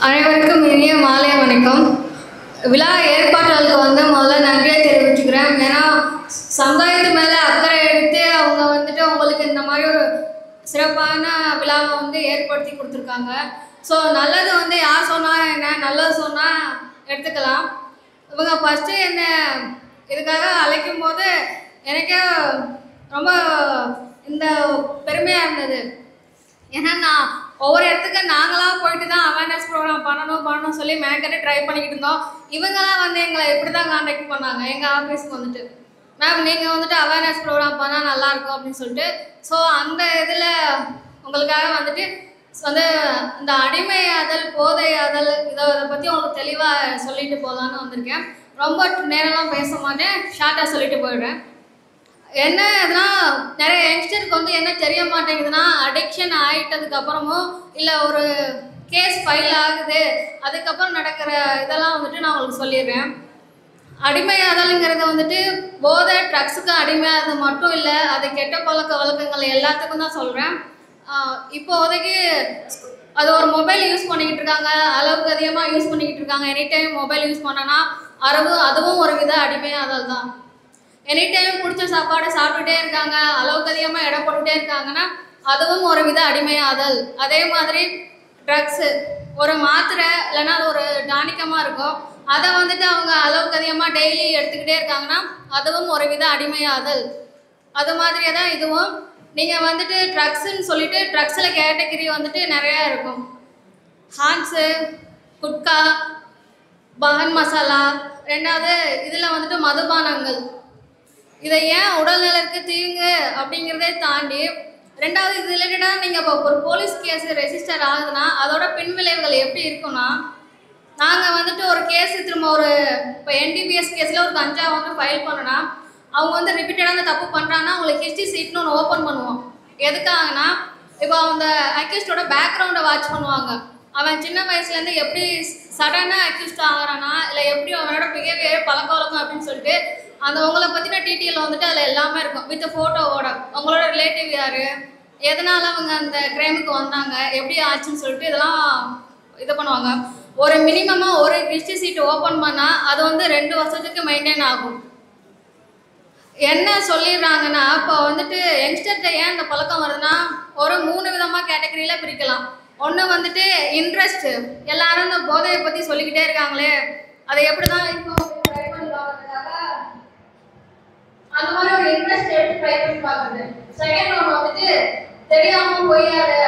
அனைவருக்கும் இனிய மாலை வணக்கம். விழா ஏற்பாட்டாளருக்கு முதல்ல நன்றியை தெரிவிச்சுக்கிறேன். ஏன்னா சமுதாயத்து மேலே அக்கறை எடுத்து அவங்க உங்களுக்கு இந்த மாதிரி ஒரு சிறப்பான விழாவை ஏற்படுத்தி கொடுத்துருக்காங்க. ஸோ நல்லது யார் சொன்னால் என்ன, நல்லது சொன்னால் எடுத்துக்கலாம். இவங்க ஃபஸ்ட்டு என்ன இதுக்காக அழைக்கும் போது எனக்கே ரொம்ப இந்த பெருமையாக இருந்தது. ஏன்னா நான் ஒவ்வொரு இடத்துக்கு நாங்களாக போயிட்டு தான் அவேர்னஸ் ப்ரோக்ராம் பண்ணணும் சொல்லி மேக்கட்டே ட்ரை பண்ணிக்கிட்டு இருந்தோம். இவங்களாம் எங்களை எப்படி தான் கான்டாக்ட் பண்ணாங்க எங்கள் ஆஃபீஸ்க்கு மேம் நீங்கள் அவேர்னஸ் ப்ரோக்ராம் பண்ணால் நல்லாயிருக்கும் அப்படின்னு சொல்லிட்டு. ஸோ அந்த இதில் உங்களுக்காக இந்த அடிமையாதல் போதையாதல் இதை பற்றி உங்களுக்கு தெளிவாக சொல்லிட்டு போகலான்னு வந்திருக்கேன். ரொம்ப நேரம்லாம் பேச மாட்டேன், ஷார்ட்டாக சொல்லிட்டு போயிடுறேன். என்ன இதுனா நிறைய யங்ஸ்டருக்கு என்ன தெரிய மாட்டேங்குதுன்னா, அடிக்ஷன் ஆகிட்டதுக்கப்புறமும் இல்லை ஒரு கேஸ் ஃபைல் ஆகுது அதுக்கப்புறம் நடக்கிற இதெல்லாம் நான் உங்களுக்கு சொல்லிடுறேன். அடிமையாதல்ங்கிறது போதை ட்ரக்ஸுக்கு அடிமையானது மட்டும் இல்லை, அது கெட்ட பழக்க வழக்கங்கள் எல்லாத்துக்கும் தான் சொல்கிறேன். இப்போதைக்கு அது ஒரு மொபைல் யூஸ் பண்ணிக்கிட்டு இருக்காங்க, அளவுக்கு அதிகமாக யூஸ் பண்ணிக்கிட்டு இருக்காங்க. எனி டைம் மொபைல் யூஸ் பண்ணனா அதுவும் ஒரு வித அடிமையாதல் தான். எனி டைம் பிடிச்ச சாப்பாடு சாப்பிட்டுட்டே இருக்காங்க, அளவுக்கு அதிகமாக எடை போட்டுகிட்டே இருக்காங்கன்னா அதுவும் ஒரு வித அடிமையாதல். அதே மாதிரி ட்ரக்ஸு ஒரு மாத்திரை இல்லைன்னா அது ஒரு டானிக்கமாக இருக்கும், அதை அவங்க அளவுக்கு அதிகமாக டெய்லி எடுத்துக்கிட்டே இருக்காங்கன்னா அதுவும் ஒரு வித அடிமையாதல். அது மாதிரியே தான் இதுவும். நீங்கள் ட்ரக்ஸுன்னு சொல்லிட்டு ட்ரக்ஸில் கேட்டகரி நிறையா இருக்கும். ஹான்ஸு, குட்கா, பான் மசாலா, ரெண்டாவது இதில் மதுபானங்கள். இதை ஏன் உடல்நலருக்கு தீங்கு அப்படிங்கிறதே தாண்டி, ரெண்டாவது இது ரிலேட்டடாக நீங்கள் இப்போ ஒரு போலீஸ் கேஸ் ரெஜிஸ்டர் ஆகுதுன்னா அதோட பின்விளைவுகள் எப்படி இருக்குன்னா, நாங்கள் ஒரு கேஸ் திரும்ப ஒரு இப்போ NDPS கேஸில் ஒரு கஞ்சா ஃபைல் பண்ணோன்னா அவங்க ரிப்பீட்டடாக அந்த தப்பு பண்ணுறாங்கன்னா அவங்களுக்கு ஹிஸ்ட்ரி சீட்னு ஒன்று ஓப்பன் பண்ணுவோம். எதுக்காகனா இப்போ அந்த அக்யூஸ்டோட பேக்ரவுண்டை வாட்ச் பண்ணுவாங்க. அவன் சின்ன வயசுலேருந்து எப்படி சடனாக அக்யூஸ்ட் ஆகிறானா இல்லை எப்படி அவனோட பிஹேவியர் பழக்க வழக்கம் அப்படின்னு சொல்லிட்டு அந்த உங்களை பற்றின டீட்டெயில் அதில் எல்லாமே இருக்கும் வித் ஃபோட்டோவோட. உங்களோட ரிலேட்டிவ் யார், எதனால் அவங்க அந்த கிரைமுக்கு வந்தாங்க, எப்படி ஆச்சுன்னு சொல்லிட்டு இதெல்லாம் இது பண்ணுவாங்க. ஒரு மினிமமாக ஒரு ஹிஸ்ட்ரி சீட் ஓப்பன் பண்ணால் அது 2 வருஷத்துக்கு மெயின்டைன் ஆகும். என்ன சொல்லிடுறாங்கன்னா இப்போ யங்ஸ்டர்கிட்ட ஏன் இந்த பழக்கம் வருதுன்னா ஒரு 3 விதமாக கேட்டகரியில் பிரிக்கலாம். ஒன்று இன்ட்ரெஸ்ட், எல்லாரும் இந்த போதையை பற்றி சொல்லிக்கிட்டே இருக்காங்களே அதை எப்படி தான் இப்போ ட்ரை பண்ணி பார்க்கறதுக்காக அந்த மாதிரி ஒரு இன்ட்ரெஸ்ட் எடுத்து ட்ரை பண்ணி பார்க்குறது. செகண்ட் ஒன்று தெரியாமல் போய் அதை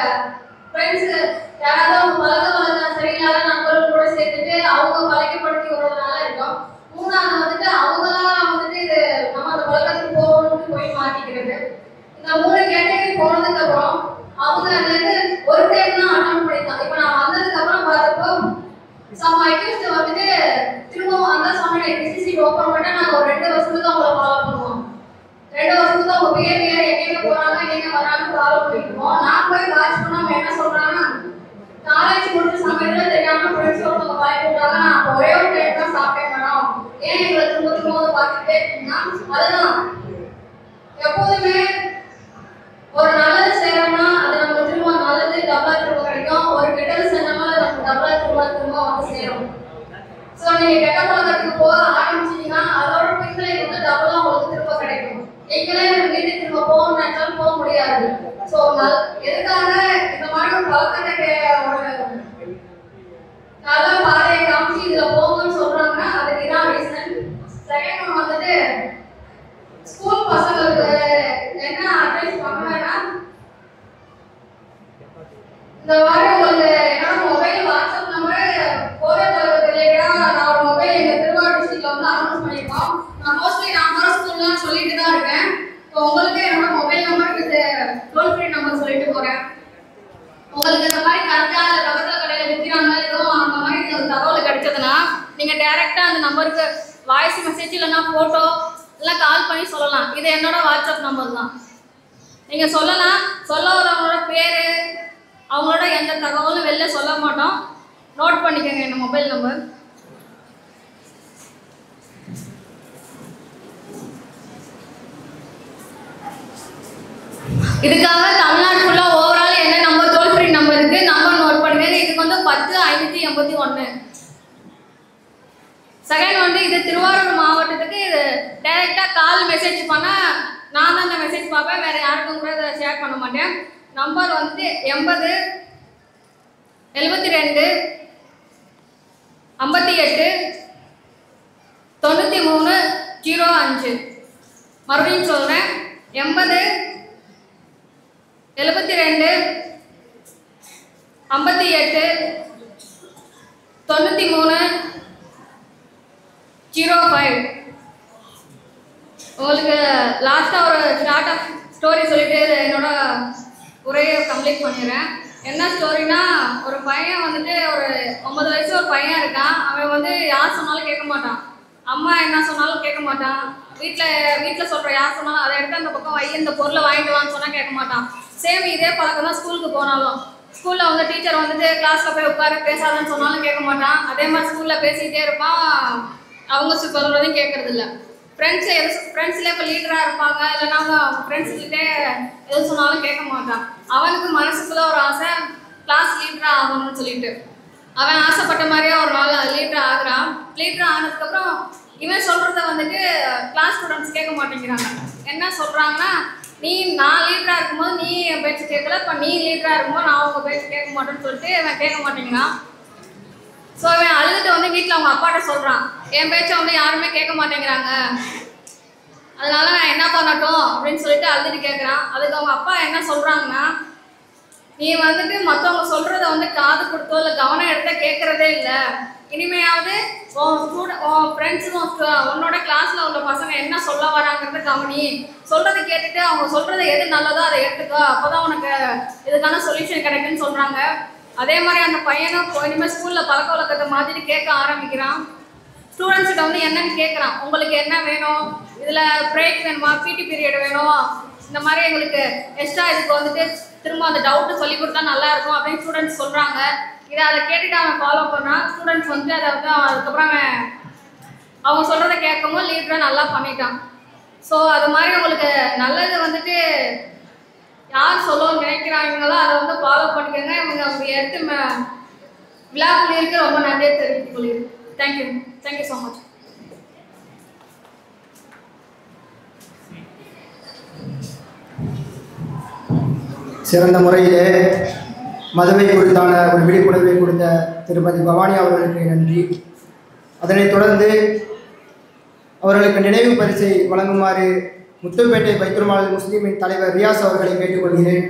ஃப்ரெண்ட்ஸு யாராவது அவங்க பழக்க வழக்கம் சரியில்லாத நண்பர்கள் கூட சேர்த்துட்டு அவங்க பழக்கப்படுத்தி வருவதனால இருக்கும். மூணாவது அவங்களாம் இது நம்ம அந்த பழக்கத்துக்கு போகணும்னு போய் மாட்டிக்கிறது. இந்த 3 கேட்டகரி போனதுக்கு அப்புறம் அவங்க அதுலேருந்து ஒரு டைம் தான் அட்டன் பண்ணிக்கலாம். இப்போ நான் வந்ததுக்கு அப்புறம் பார்த்தப்போ சம் அக்யூஸ்ட் திரும்பவும் அந்த சொன்ன டிசிசி ஓப்பன் பண்ணா நாங்கள் ஒரு 2 வருஷத்துக்கு அவங்கள ஃபாலோ பண்ணுவோம். 2 வருஷத்துக்கு அவங்க பிஹேவியர் எங்கெங்க போறாங்க எங்கெங்க வராங்க ஃபாலோ பண்ணிக்குவோம். நான் போய் வாட்ச் பண்ணாம என்ன சொல்றாங்கன்னா, காலேஜ் முடிச்ச சமயத்துல தெரியாம ஃப்ரெண்ட்ஸ் ஒருத்தவங்க பாய் போட்டாங்க, நான் ஒரே ஒரு டைம் தான் சாப்பிட்டேன் மேடம், ஏன் எங்களை திரும்ப திரும்ப பார்த்துட்டே இருக்கீங்கன்னா அதுதான். எப்போதுமே ஒரு நல்லது செய்யறோம்னா அது நம்ம திரும்ப நல்லது டபுளா திரும்ப கிடைக்கும், ஒரு கெட்டது செஞ்சோம்னா நம்ம டபுளா திரும்ப செய்யறோம். ஸோ நீங்க கெட்ட பழக்கத்துக்கு போக ஆரம்பிச்சீங்கன்னா அதோட பின்விளைவு டபுளா உங்களுக்கு திரும்ப கிடைக்கும். நீங்களே வீட்டுக்கு திரும்ப போகணும்னு நினைச்சாலும் போக முடியாது. ஸோ எதுக்காக இந்த மாதிரி ஒரு பழக்கத்தை ஒரு நல்ல பாதையை காமிச்சு இதுல போகணும்னு சொல்றாங்கன்னா அதுக்கு இதான் ரீசன். செகண்ட் ஒன்று ஸ்கூல் பசங்களுக்கு என்ன அட்வைஸ் பண்ணுவேன்னா, இந்த மாதிரி உங்களுக்கு என்னோட மொபைல் வாட்ஸ்அப் நம்பர் போதை பழக்கத்து ரிலேட்டடாக நான் ஒரு மொபைல் எங்கள் திருவாரூர் டிஸ்ட்ரிக்ட்ல அனௌன்ஸ் பண்ணியிருக்கோம். நான் மோஸ்ட்லி நான் போகிற ஸ்கூல்லாம் சொல்லிட்டு தான் இருக்கேன். இப்போ உங்களுக்கு என்னோட mobile number with toll free number சொல்லிட்டு போகிறேன். உங்களுக்கு இந்த மாதிரி கரெக்டாக இல்லை பக்கத்தில் கடையில் விற்கிறாங்க எதுவும் அந்த மாதிரி ஒரு தகவல் கிடைச்சதுன்னா நீங்கள் டேரெக்டாக அந்த நம்பருக்கு வாய்ஸ் மெசேஜ் இல்லைன்னா ஃபோட்டோ எல்லாம் கால் பண்ணி சொல்லலாம். இது என்னோட வாட்ஸ்அப் நம்பர் தான். நீங்கள் சொல்லலாம். சொல்ல வரவங்களோட பேர் அவங்களோட எந்த தகவலும் வெளில சொல்ல மாட்டோம், நோட் பண்ணிக்கோங்க என்ன மொபைல் நம்பர். இதுக்காக தமிழ்நாடு ஃபுல்லாக ஓவரால் என்ன நம்பர் டோல் ஃப்ரீ நம்பர் இருக்குது நம்பர் நோட் பண்ணுங்க. இதுக்கு 10 5 181. செகண்ட் வந்து இது திருவாரூர் மாவட்டத்துக்கு இது டைரெக்டாக கால் மெசேஜ் பண்ணால் நான் தான் அந்த மெசேஜ் பார்ப்பேன், வேறு யாருக்கும் கூட இதை ஷேர் பண்ண மாட்டேன். நம்பர் வந்து 80 72 58 93 05. மறுபடியும் சொல்கிறேன், 80 72 58 93 05. உங்களுக்கு லாஸ்ட்டாக ஒரு ஷார்ட் ஆஃப் ஸ்டோரி சொல்லிட்டு என்னோட உரையை கம்ப்ளீட் பண்ணிடுறேன். என்ன ஸ்டோரினா, ஒரு பையன் வந்துட்டு ஒரு 9 வயசு ஒரு பையன் இருக்கான். அவன் வந்து யார் சொன்னாலும் கேட்க மாட்டான், அம்மா என்ன சொன்னாலும் கேட்க மாட்டான், வீட்டில் சொல்கிற யார் சொன்னாலும் அதை எடுத்து அந்த பக்கம் இந்த பொருளை வாங்கிட்டு வான்னு சொன்னால் கேட்க மாட்டான். சேம் இதே பழக்கம் தான் ஸ்கூலுக்கு போனாலும். ஸ்கூலில் வந்து டீச்சர் வந்துட்டு கிளாஸில் போய் உட்காரு பேசாதன்னு சொன்னாலும் கேட்க மாட்டான். அதே மாதிரி ஸ்கூலில் பேசிக்கிட்டே இருப்பான், அவங்க சொல்கிறதையும் கேட்கறது இல்லை. ஃப்ரெண்ட்ஸ்லேயே இப்போ லீடராக இருப்பாங்க, இல்லைன்னா அவங்க ஃப்ரெண்ட்ஸ்கிட்டே எது சொன்னாலும் கேட்க மாட்டான். அவனுக்கு மனசுக்குள்ள ஒரு ஆசை கிளாஸ் லீடராக ஆகணும்னு சொல்லிட்டு அவன் ஆசைப்பட்ட மாதிரியே ஒரு நாள் லீடராக ஆகுறான். லீடராக ஆனதுக்கப்புறம் இவன் சொல்கிறத வந்துட்டு கிளாஸ் ஸ்டூடெண்ட்ஸ் கேட்க மாட்டேங்கிறாங்க. என்ன சொல்கிறாங்கன்னா, நான் லீடராக இருக்கும்போது நீ என் பேச்சு கேட்கல, இப்போ நீ லீடராக இருக்கும்போது நான் அவங்க பேச்சு கேட்க மாட்டேன்னு சொல்லிட்டு இவன் கேட்க மாட்டேங்கிறான். ஸோ இவன் அழுதுட்டு வந்து வீட்டில் அவங்க அப்பாட்ட சொல்கிறான், என் பேச்சை வந்து யாருமே கேட்க மாட்டேங்கிறாங்க, அதனால நான் என்ன பண்ணட்டும் அப்படின்னு சொல்லிட்டு அழுதுட்டு கேட்குறான். அதுக்கு அவங்க அப்பா என்ன சொல்கிறாங்கன்னா, நீ வந்துட்டு மற்றவங்க சொல்கிறத வந்து காது கொடுத்தோ இல்லை கவனம் எடுத்த கேட்குறதே இல்லை, இனிமையாவது உன் ஃப்ரெண்ட்ஸும் உன்னோட கிளாஸில் உள்ள பசங்க என்ன சொல்ல வராங்கிறத கவனி, சொல்கிறத கேட்டுட்டு அவங்க சொல்கிறத எது நல்லதோ அதை எடுத்துக்கோ, அப்போ தான் உனக்கு இதுக்கான சொல்யூஷன் கிடைக்குன்னு சொல்கிறாங்க. அதே மாதிரி அந்த பையனும் இனிமேல் ஸ்கூலில் பழக்க வழக்கத்தை மாதிரி கேட்க ஆரம்பிக்கிறான். ஸ்டூடெண்ட்ஸ்கிட்ட வந்து என்னன்னு கேட்குறான், உங்களுக்கு என்ன வேணும், இதில் பிரேக் வேணுமா, பிடி பீரியட் வேணும், இந்த மாதிரி எங்களுக்கு எக்ஸ்ட்ரா இதுக்கு வந்துட்டு திரும்ப அந்த டவுட்டு சொல்லி கொடுத்தா நல்லாயிருக்கும் அப்படின்னு ஸ்டூடெண்ட்ஸ் சொல்கிறாங்க. அதை கேட்டுட்டு அவன் ஃபாலோ பண்ணான். ஸ்டூடெண்ட்ஸ் வந்து அதை வந்து அதுக்கப்புறம் அவங்க சொல்கிறத கேட்கும்போது லீடராக நல்லா பண்ணிட்டான். ஸோ அது மாதிரி உங்களுக்கு நல்லது வந்துட்டு யார் சொல்லணும்னு நினைக்கிறாங்களோ அதை வந்து ஃபாலோ பண்ணிக்கோங்க. இவங்க அவங்க எடுத்து விழாக்குள்ளிருக்கு ரொம்ப நன்றியை தெரிவித்துக் கொள்கிறேன். Thank you so much. சிறந்த முறையிலே மதுவை குறித்தான ஒரு விழிப்புணர்வை கொடுத்த திருமதி பவானி அவர்களுக்கு நன்றி. அதனைத் தொடர்ந்து அவர்களுக்கு நினைவு பரிசை வழங்குமாறு முத்துப்பேட்டை பைத்துல் மால் முஸ்லிமின் தலைவர் ரியாஸ் அவர்களை கேட்டுக்கொள்கிறேன்.